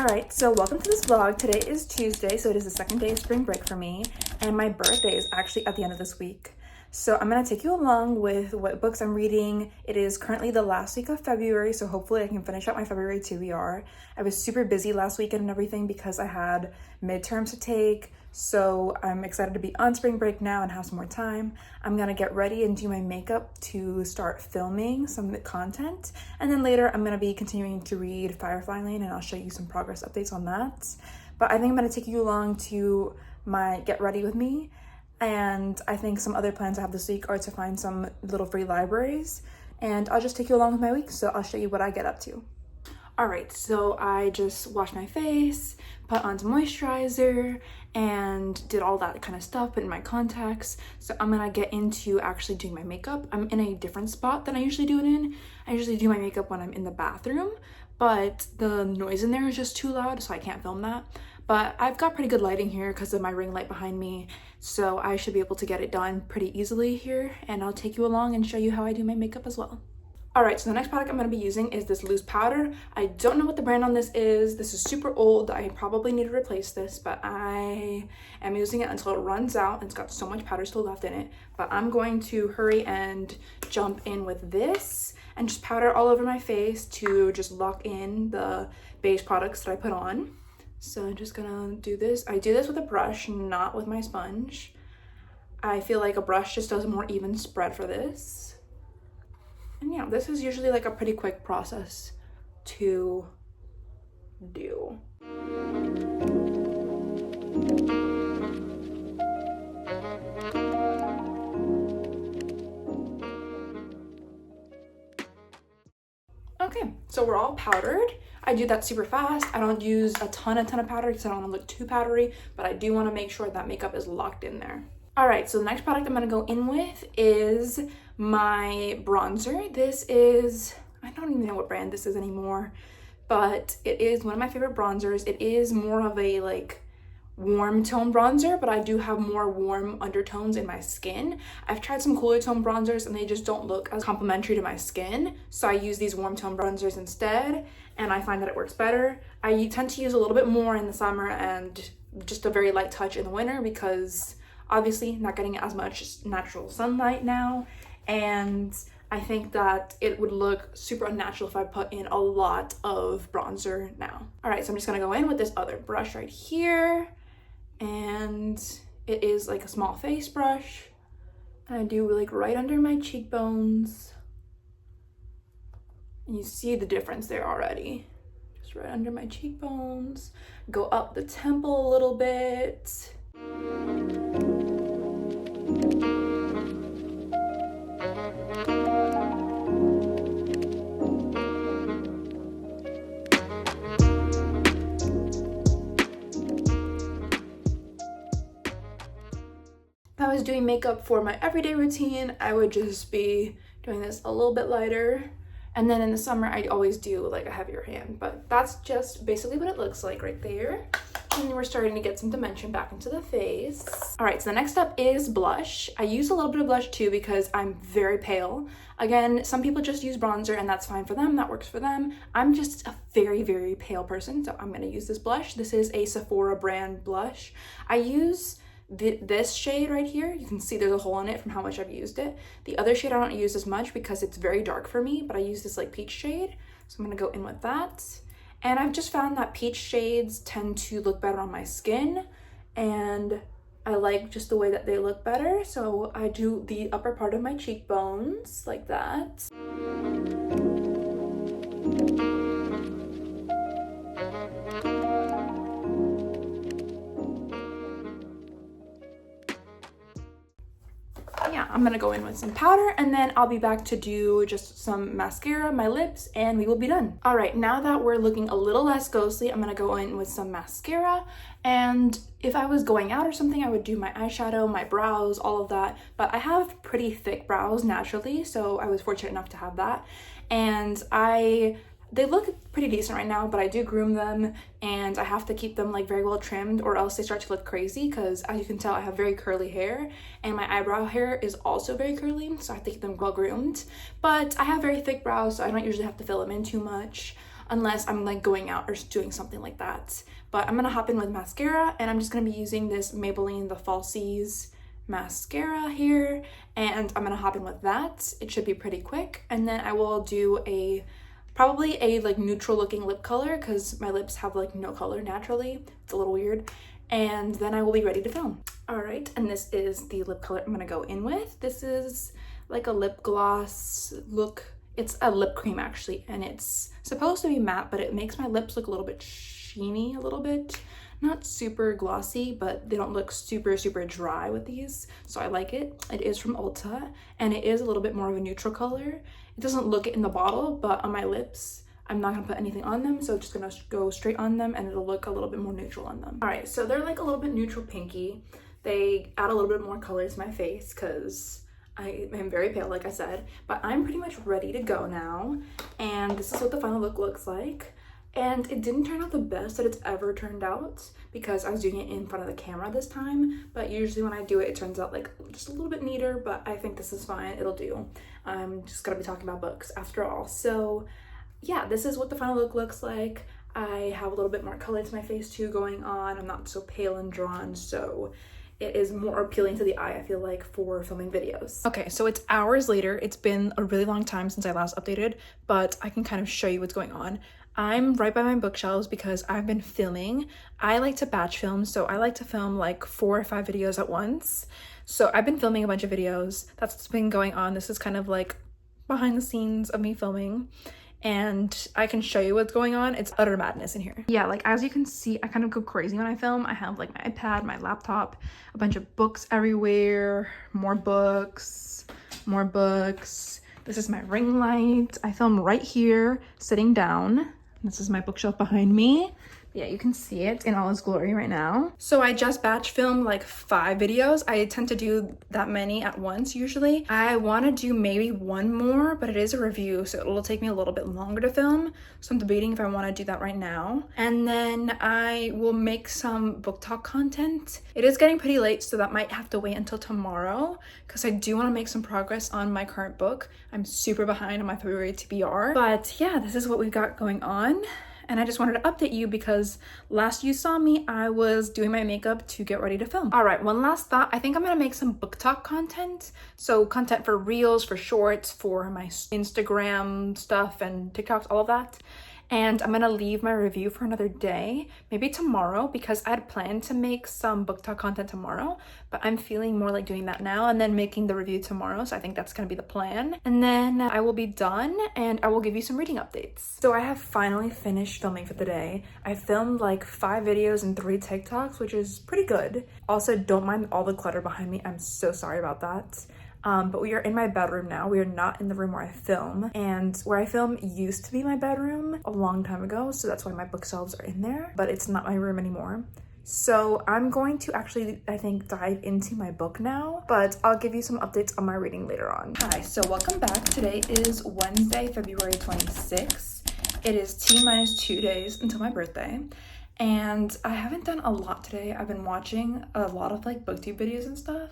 Alright, so welcome to this vlog. Today is Tuesday, so it is the second day of spring break for me, and my birthday is actually at the end of this week. So I'm going to take you along with what books I'm reading. It is currently the last week of February, so hopefully I can finish up my February TBR. I was super busy last weekend and everything because I had midterms to take, so I'm excited to be on spring break now and have some more time. I'm going to get ready and do my makeup to start filming some content, and then later I'm going to be continuing to read Firefly and I'll show you some progress updates on that. But I think I'm going to take you along to my get ready with me. And I think some other plans I have this week are to find some little free libraries, and I'll just take you along with my week, so I'll show you what I get up to. All right, so I just washed my face, put on some moisturizer, and did all that kind of stuff, put in my contacts. So I'm gonna get into actually doing my makeup. I'm in a different spot than I usually do it in. I usually do my makeup when I'm in the bathroom, but the noise in there is just too loud, so I can't film that. But I've got pretty good lighting here because of my ring light behind me, so I should be able to get it done pretty easily here, and I'll take you along and show you how I do my makeup as well. Alright, so the next product I'm going to be using is this loose powder. I don't know what the brand on this is. This is super old. I probably need to replace this, but I am using it until it runs out. It's got so much powder still left in it, but I'm going to hurry and jump in with this and just powder all over my face to just lock in the base products that I put on. So I'm just gonna do this. I do this with a brush, not with my sponge. I feel like a brush just does a more even spread for this. And yeah, this is usually like a pretty quick process to do. Okay, so we're all powdered. I do that super fast. I don't use a ton of powder because I don't want to look too powdery, but I do want to make sure that makeup is locked in there. All right, so the next product I'm going to go in with is my bronzer. This is, I don't even know what brand this is anymore, but it is one of my favorite bronzers. It is more of a like warm tone bronzer, but I do have more warm undertones in my skin. I've tried some cooler tone bronzers and they just don't look as complimentary to my skin, so I use these warm tone bronzers instead, and I find that it works better. I tend to use a little bit more in the summer and just a very light touch in the winter because obviously not getting as much natural sunlight now, and I think that it would look super unnatural if I put in a lot of bronzer now. All right, so I'm just gonna go in with this other brush right here, and it is like a small face brush, and I do like right under my cheekbones, and you see the difference there already. Just right under my cheekbones, go up the temple a little bit. If I was doing makeup for my everyday routine, I would just be doing this a little bit lighter, and then in the summer I always do like a heavier hand, but that's just basically what it looks like right there. And we're starting to get some dimension back into the face. All right, so the next step is blush. I use a little bit of blush too because I'm very pale. Again, some people just use bronzer and that's fine for them, that works for them. I'm just a very pale person, so I'm gonna use this blush. This is a Sephora brand blush. I use this shade right here. You can see there's a hole in it from how much I've used it. The other shade I don't use as much because it's very dark for me, but I use this like peach shade, so I'm gonna go in with that. And I've just found that peach shades tend to look better on my skin, and I like just the way that they look better, so I do the upper part of my cheekbones like that. Yeah, I'm gonna go in with some powder, and then I'll be back to do just some mascara, my lips, and we will be done. All right, now that we're looking a little less ghostly, I'm gonna go in with some mascara, and if I was going out or something, I would do my eyeshadow, my brows, all of that, but I have pretty thick brows naturally, so I was fortunate enough to have that, and they look pretty decent right now, but I do groom them and I have to keep them like very well trimmed or else they start to look crazy because as you can tell I have very curly hair and my eyebrow hair is also very curly, so I have to keep them well groomed. But I have very thick brows, so I don't usually have to fill them in too much. unless I'm like going out or doing something like that. But I'm gonna hop in with mascara, and I'm just gonna be using this Maybelline The Falsies mascara here, and I'm gonna hop in with that. It should be pretty quick, and then I will do probably a like neutral looking lip color because my lips have like no color naturally. It's a little weird. And then I will be ready to film. All right, and this is the lip color I'm gonna go in with. This is like a lip gloss look. It's a lip cream actually, and it's supposed to be matte, but it makes my lips look a little bit sheeny, a little bit. Not super glossy, but they don't look super dry with these, so I like it. It is from Ulta, and it is a little bit more of a neutral color. It doesn't look it in the bottle, but on my lips, I'm not gonna put anything on them, so just gonna go straight on them, and it'll look a little bit more neutral on them. All right, so they're like a little bit neutral pinky. They add a little bit more color to my face because I am very pale, like I said, but I'm pretty much ready to go now, and this is what the final look looks like. And it didn't turn out the best that it's ever turned out because I was doing it in front of the camera this time, but usually when I do it, it turns out like just a little bit neater, but I think this is fine, it'll do. I'm just gonna be talking about books after all. So yeah, this is what the final look looks like. I have a little bit more color to my face too going on. I'm not so pale and drawn, so it is more appealing to the eye, I feel like, for filming videos. Okay, so it's hours later. It's been a really long time since I last updated, but I can kind of show you what's going on. I'm right by my bookshelves because I've been filming. I like to batch film, so I like to film like 4 or 5 videos at once. So I've been filming a bunch of videos. That's what's been going on. This is kind of like behind the scenes of me filming, and I can show you what's going on. It's utter madness in here. Yeah, like as you can see, I kind of go crazy when I film. I have like my iPad, my laptop, a bunch of books everywhere, more books, more books. This is my ring light. I film right here, sitting down. This is my bookshelf behind me. Yeah, you can see it in all its glory right now. So I just batch filmed like 5 videos. I tend to do that many at once usually. I want to do maybe 1 more, but it is a review, so it'll take me a little bit longer to film. So I'm debating if I want to do that right now. And then I will make some book talk content. It is getting pretty late, so that might have to wait until tomorrow because I do want to make some progress on my current book. I'm super behind on my February TBR. But yeah, this is what we've got going on. And I just wanted to update you because last you saw me, I was doing my makeup to get ready to film. All right, one last thought. I think I'm gonna make some book talk content. So content for reels, for shorts, for my Instagram stuff and TikToks, all of that. And I'm gonna leave my review for another day, maybe tomorrow, because I had planned to make some book talk content tomorrow, but I'm feeling more like doing that now and then making the review tomorrow. So I think that's gonna be the plan. And then I will be done and I will give you some reading updates. So I have finally finished filming for the day. I filmed like 5 videos and 3 TikToks, which is pretty good. Also, don't mind all the clutter behind me. I'm so sorry about that. But we are in my bedroom now. We are not in the room where I film. And where I film used to be my bedroom a long time ago, so that's why my bookshelves are in there, but it's not my room anymore. So I'm going to actually, I think, dive into my book now, but I'll give you some updates on my reading later on. Hi, so welcome back. Today is Wednesday, February 26th. It is T-minus 2 days until my birthday. And I haven't done a lot today. I've been watching a lot of like booktube videos and stuff.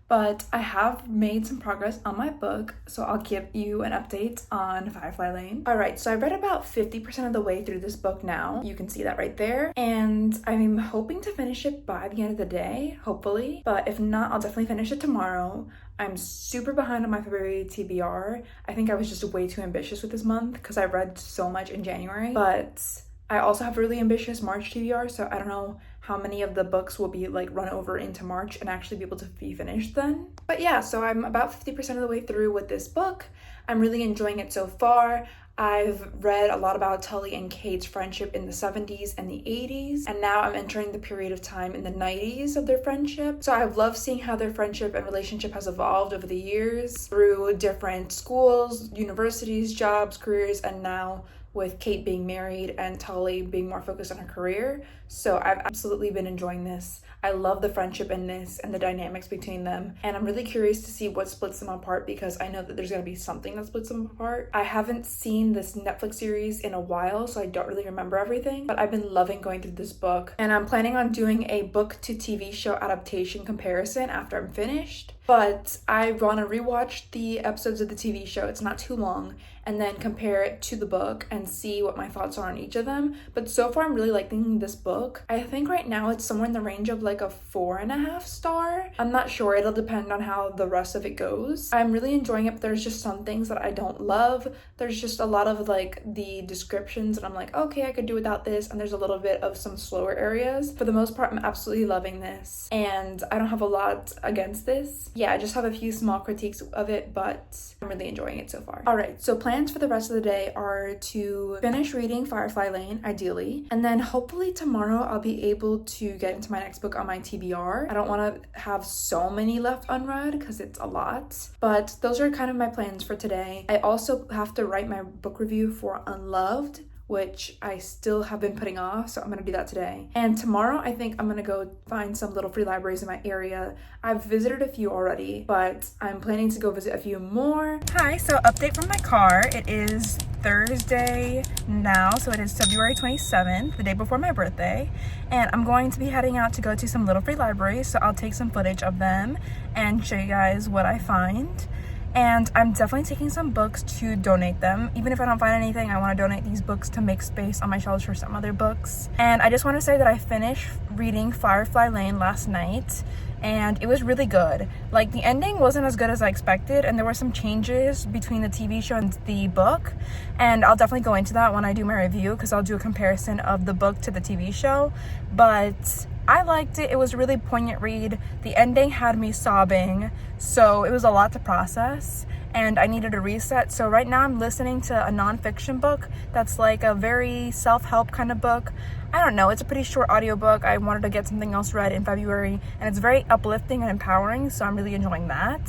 But I have made some progress on my book, so I'll give you an update on Firefly Lane. All right, so I read about 50% of the way through this book now. You can see that right there. And I'm hoping to finish it by the end of the day, hopefully. But if not, I'll definitely finish it tomorrow. I'm super behind on my February TBR. I think I was just way too ambitious with this month because I read so much in January. But I also have really ambitious March TBR, so I don't know how many of the books will be like run over into March and actually be able to be finished then. But yeah, so I'm about 50% of the way through with this book. I'm really enjoying it so far. I've read a lot about Tully and Kate's friendship in the 70s and the 80s, and now I'm entering the period of time in the 90s of their friendship. So I've loved seeing how their friendship and relationship has evolved over the years through different schools, universities, jobs, careers, and now with Kate being married and Tully being more focused on her career. So I've absolutely been enjoying this. I love the friendship in this and the dynamics between them. And I'm really curious to see what splits them apart because I know that there's gonna be something that splits them apart. I haven't seen this Netflix series in a while, so I don't really remember everything, but I've been loving going through this book. And I'm planning on doing a book to TV show adaptation comparison after I'm finished. but I want to rewatch the episodes of the TV show. It's not too long, and then compare it to the book and see what my thoughts are on each of them. But so far I'm really liking this book. I think right now it's somewhere in the range of like a 4.5 star. I'm not sure, it'll depend on how the rest of it goes. I'm really enjoying it, but there's just some things that I don't love. There's just a lot of like the descriptions and I'm like, okay, I could do without this, and there's a little bit of some slower areas. For the most part, I'm absolutely loving this, and I don't have a lot against this. Yeah, I just have a few small critiques of it, but I'm really enjoying it so far. All right, so plans for the rest of the day are to finish reading Firefly Lane, ideally, and then hopefully tomorrow I'll be able to get into my next book on my TBR. I don't want to have so many left unread because it's a lot, but those are kind of my plans for today. I also have to write my book review for Unloved, which I still have been putting off, so I'm gonna do that today. And tomorrow, I think I'm gonna go find some little free libraries in my area. I've visited a few already, but I'm planning to go visit a few more. Hi, so update from my car. It is Thursday now, so it is February 27th, the day before my birthday, and I'm going to be heading out to go to some little free libraries, so I'll take some footage of them and show you guys what I find. And I'm definitely taking some books to donate them. Even if I don't find anything, I want to donate these books to make space on my shelves for some other books. And I just want to say that I finished reading Firefly Lane last night, and it was really good. Like, the ending wasn't as good as I expected, and there were some changes between the TV show and the book, and I'll definitely go into that when I do my review, because I'll do a comparison of the book to the TV show. But I liked it. It was a really poignant read. The ending had me sobbing, so it was a lot to process, and I needed a reset. So right now I'm listening to a nonfiction book that's like a very self-help kind of book. I don't know, it's a pretty short audiobook. I wanted to get something else read in February, and it's very uplifting and empowering, so I'm really enjoying that,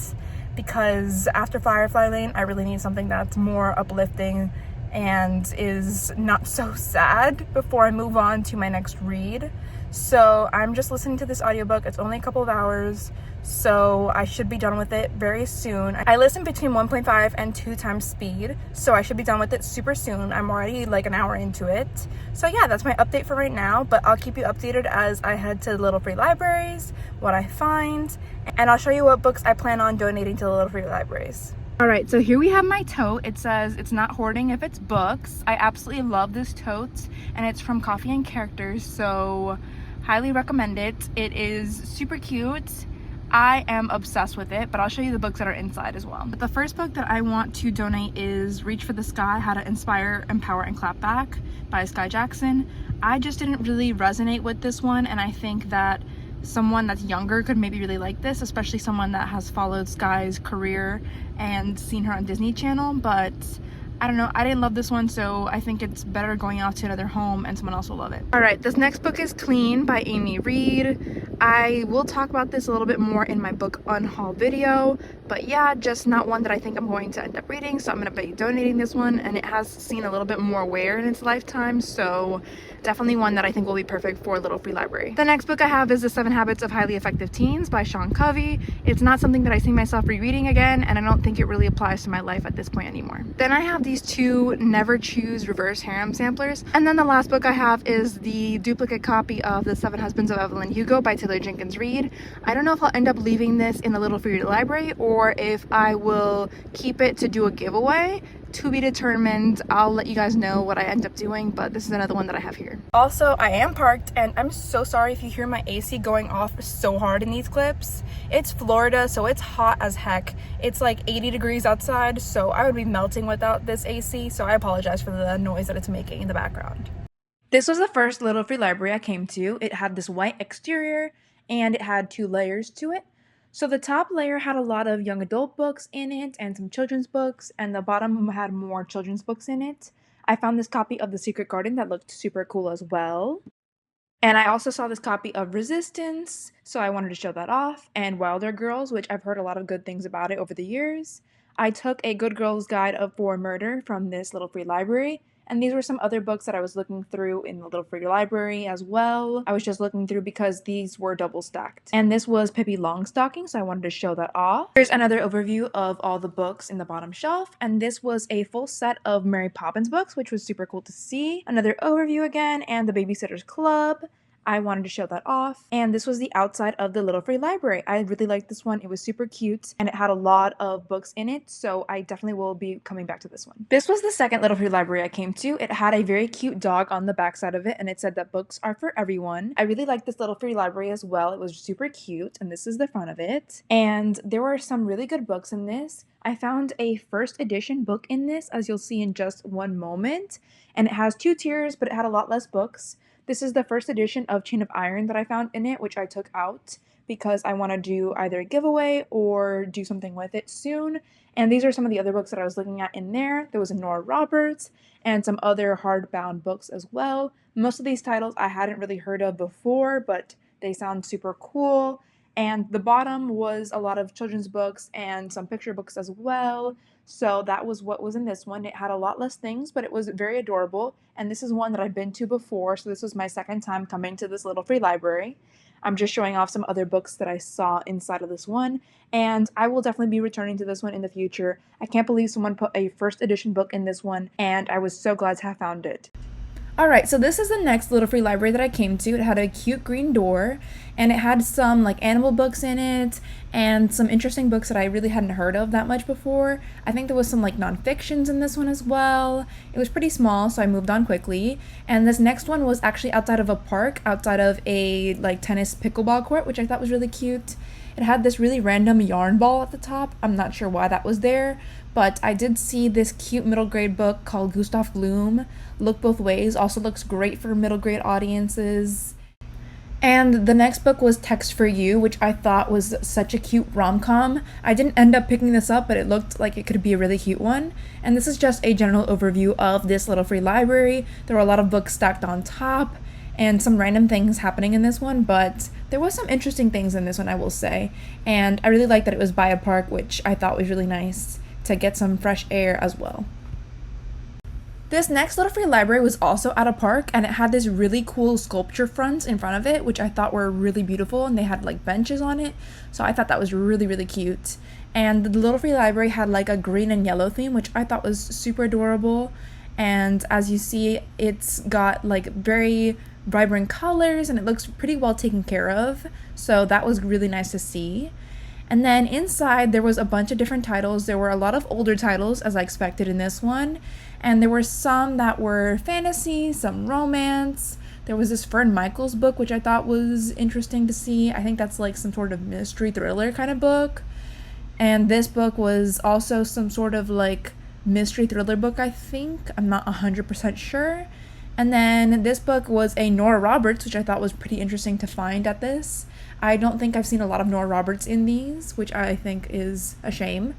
because after Firefly Lane, I really need something that's more uplifting and is not so sad before I move on to my next read. So I'm just listening to this audiobook. It's only a couple of hours, so I should be done with it very soon. I listen between 1.5 and 2 times speed, so I should be done with it super soon. I'm already like an hour into it. So yeah, that's my update for right now, but I'll keep you updated as I head to the little free libraries, what I find, and I'll show you what books I plan on donating to the little free libraries. All right, so here we have my tote. It says it's not hoarding if it's books. I absolutely love this tote, and it's from Coffee and Characters, so highly recommend it. It is super cute. I am obsessed with it, but I'll show you the books that are inside as well. But the first book that I want to donate is Reach for the Sky, How to Inspire, Empower, and Clap Back by Sky Jackson. I just didn't really resonate with this one, and I think that someone that's younger could maybe really like this, especially someone that has followed Sky's career and seen her on Disney Channel, but I don't know, I didn't love this one, so I think it's better going off to another home and someone else will love it. All right, this next book is Clean by Amy Reed. I will talk about this a little bit more in my book unhaul video, but yeah, just not one that I think I'm going to end up reading, so I'm going to be donating this one, and it has seen a little bit more wear in its lifetime, so definitely one that I think will be perfect for a little free library. The next book I have is The 7 Habits of Highly Effective Teens by Sean Covey. It's not something that I see myself rereading again, and I don't think it really applies to my life at this point anymore. Then I have these 2 Never Choose Reverse Harem samplers, and then the last book I have is the duplicate copy of The 7 Husbands of Evelyn Hugo by Taylor Jenkins Reid. I don't know if I'll end up leaving this in the little free library or if I will keep it to do a giveaway. To be determined. I'll let you guys know what I end up doing, but this is another one that I have here. Also, I am parked, and I'm so sorry if you hear my AC going off so hard in these clips. It's Florida, so it's hot as heck. It's like 80 degrees outside, so I would be melting without this AC, so I apologize for the noise that it's making in the background. This was the first little free library I came to. It had this white exterior, and it had 2 layers to it. So the top layer had a lot of young adult books in it and some children's books, and the bottom had more children's books in it. I found this copy of The Secret Garden that looked super cool as well. And I also saw this copy of Resistance, so I wanted to show that off, and Wilder Girls, which I've heard a lot of good things about it over the years. I took a Good Girls Guide for Murder from this little free library, and these were some other books that I was looking through in the little free library as well. I was just looking through because these were double stacked. And this was Pippi Longstocking, so I wanted to show that off. Here's another overview of all the books in the bottom shelf, and this was a full set of Mary Poppins books, which was super cool to see. Another overview again, and The Babysitter's Club. I wanted to show that off. And this was the outside of the Little Free Library. I really liked this one. It was super cute and it had a lot of books in it, so I definitely will be coming back to this one. This was the second Little Free Library I came to. It had a very cute dog on the backside of it and it said that books are for everyone. I really liked this Little Free Library as well. It was super cute and this is the front of it. And there were some really good books in this. I found a first edition book in this, as you'll see in just one moment, and it has 2 tiers, but it had a lot less books. This is the first edition of Chain of Iron that I found in it, which I took out because I want to do either a giveaway or do something with it soon. And these are some of the other books that I was looking at in there. There was a Nora Roberts and some other hardbound books as well. Most of these titles I hadn't really heard of before, but they sound super cool. And the bottom was a lot of children's books and some picture books as well. So that was what was in this one. It had a lot less things, but it was very adorable. And this is one that I've been to before, so this was my second time coming to this Little Free Library. I'm just showing off some other books that I saw inside of this one, and I will definitely be returning to this one in the future. I can't believe someone put a first edition book in this one, and I was so glad to have found it. Alright, so this is the next Little Free Library that I came to. It had a cute green door, and it had some like animal books in it, and some interesting books that I really hadn't heard of that much before. I think there was some like non-fictions in this one as well. It was pretty small, so I moved on quickly. And this next one was actually outside of a park, outside of a like tennis pickleball court, which I thought was really cute. It had this really random yarn ball at the top. I'm not sure why that was there, but I did see this cute middle grade book called Gustav Gloom. Look Both Ways also looks great for middle grade audiences. And the next book was Text for You, which I thought was such a cute rom-com. I didn't end up picking this up, but it looked like it could be a really cute one. And this is just a general overview of this Little Free Library. There were a lot of books stacked on top and some random things happening in this one, but there was some interesting things in this one, I will say. And I really liked that it was by a park, which I thought was really nice to get some fresh air as well. This next Little Free Library was also at a park, and it had this really cool sculpture fronts in front of it, which I thought were really beautiful, and they had like benches on it, so I thought that was really, really cute. And the Little Free Library had like a green and yellow theme, which I thought was super adorable. And as you see, it's got like very vibrant colors, and it looks pretty well taken care of, so that was really nice to see. And then inside there was a bunch of different titles. There were a lot of older titles, as I expected in this one, and there were some that were fantasy, some romance. There was this Fern Michaels book, which I thought was interesting to see. I think that's like some sort of mystery thriller kind of book. And this book was also some sort of like mystery thriller book, I think. I'm not 100% sure. And then this book was a Nora Roberts, which I thought was pretty interesting to find at this. I don't think I've seen a lot of Nora Roberts in these, which I think is a shame.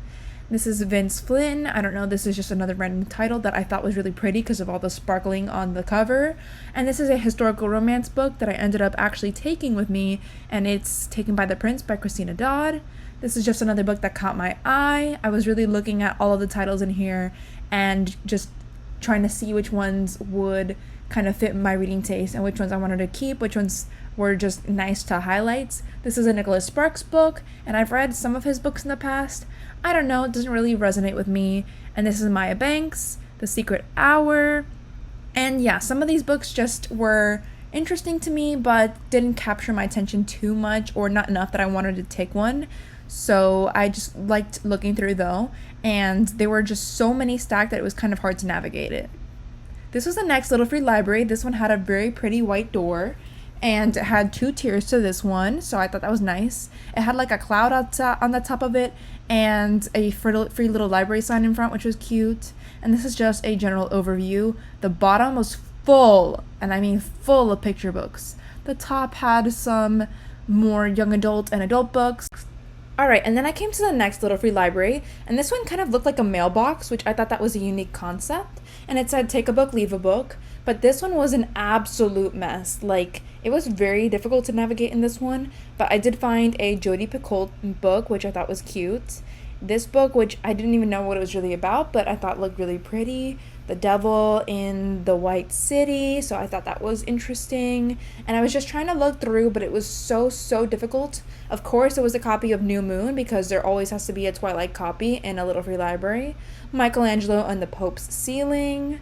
This is Vince Flynn. I don't know, this is just another random title that I thought was really pretty because of all the sparkling on the cover. And this is a historical romance book that I ended up actually taking with me, and it's Taken by the Prince by Christina Dodd. This is just another book that caught my eye. I was really looking at all of the titles in here and just trying to see which ones would kind of fit my reading taste and which ones I wanted to keep, which ones were just nice to highlight. This is a Nicholas Sparks book, and I've read some of his books in the past. I don't know, it doesn't really resonate with me. And this is Maya Banks, The Secret Hour. And yeah, some of these books just were interesting to me, but didn't capture my attention too much, or not enough that I wanted to take one. So I just liked looking through though, and there were just so many stacked that it was kind of hard to navigate it. This was the next Little Free Library. This one had a very pretty white door, and it had 2 tiers to this one, so I thought that was nice. It had like a cloud on the top of it, and a free little library sign in front, which was cute. And this is just a general overview. The bottom was full, and I mean full of picture books. The top had some more young adult and adult books. Alright, and then I came to the next Little Free Library, and this one kind of looked like a mailbox, which I thought that was a unique concept. And it said, take a book, leave a book. But this one was an absolute mess. Like, it was very difficult to navigate in this one, but I did find a Jodi Picoult book, which I thought was cute. This book, which I didn't even know what it was really about, but I thought looked really pretty. The Devil in the White City, so I thought that was interesting. And I was just trying to look through, but it was so difficult. Of course, it was a copy of New Moon, because there always has to be a Twilight copy in a Little Free Library. Michelangelo and the Pope's Ceiling.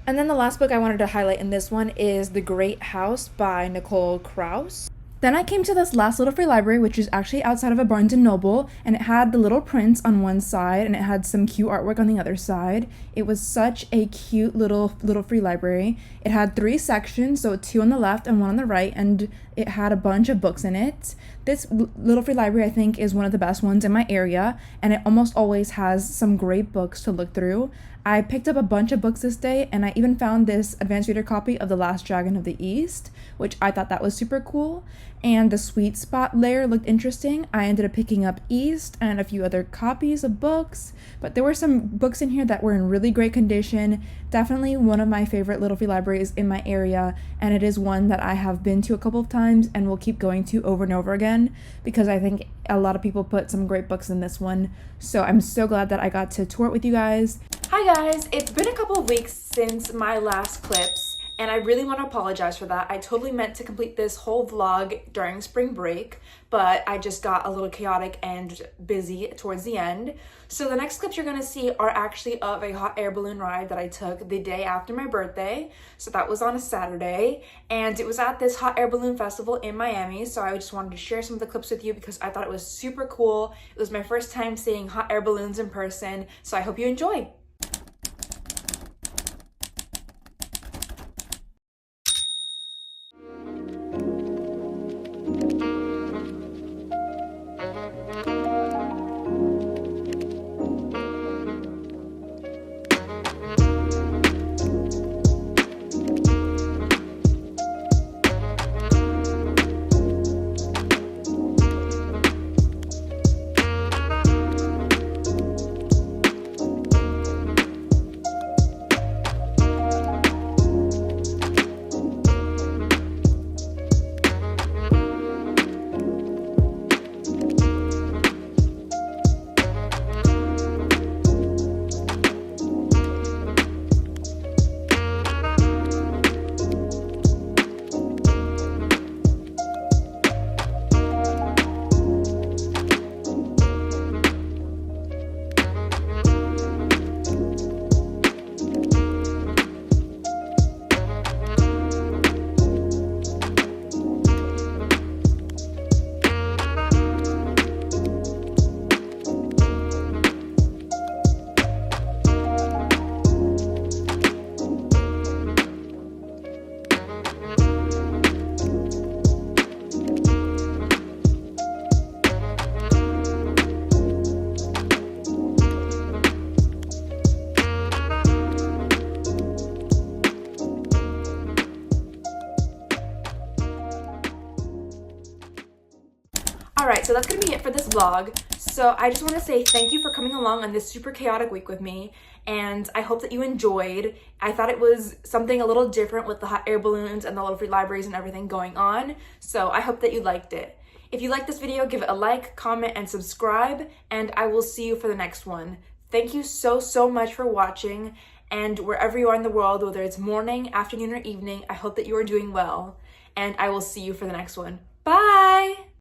And then the last book I wanted to highlight in this one is The Great House by Nicole Krauss. Then I came to this last little free library, which is actually outside of a Barnes & Noble, and it had the Little Prince on one side, and it had some cute artwork on the other side. It was such a cute little free library. It had 3 sections, so 2 on the left and 1 on the right, and it had a bunch of books in it. This little free library, I think, is one of the best ones in my area, and it almost always has some great books to look through. I picked up a bunch of books this day, and I even found this advanced reader copy of The Last Dragon of the East, which I thought that was super cool. And the sweet spot layer looked interesting. I ended up picking up East and a few other copies of books, but there were some books in here that were in really great condition. Definitely one of my favorite little free libraries in my area, and it is one that I have been to a couple of times and will keep going to over and over again because I think a lot of people put some great books in this one. So I'm so glad that I got to tour it with you guys. Hi guys, it's been a couple of weeks since my last clips, and I really want to apologize for that. I totally meant to complete this whole vlog during spring break, but I just got a little chaotic and busy towards the end. So the next clips you're going to see are actually of a hot air balloon ride that I took the day after my birthday. So that was on a Saturday, and it was at this hot air balloon festival in Miami. So I just wanted to share some of the clips with you because I thought it was super cool. It was my first time seeing hot air balloons in person, so I hope you enjoy. Alright, so that's going to be it for this vlog. So I just want to say thank you for coming along on this super chaotic week with me, and I hope that you enjoyed. I thought it was something a little different with the hot air balloons and the little free libraries and everything going on, so I hope that you liked it. If you liked this video, give it a like, comment, and subscribe, and I will see you for the next one. Thank you so much for watching, and wherever you are in the world, whether it's morning, afternoon, or evening, I hope that you are doing well, and I will see you for the next one. Bye!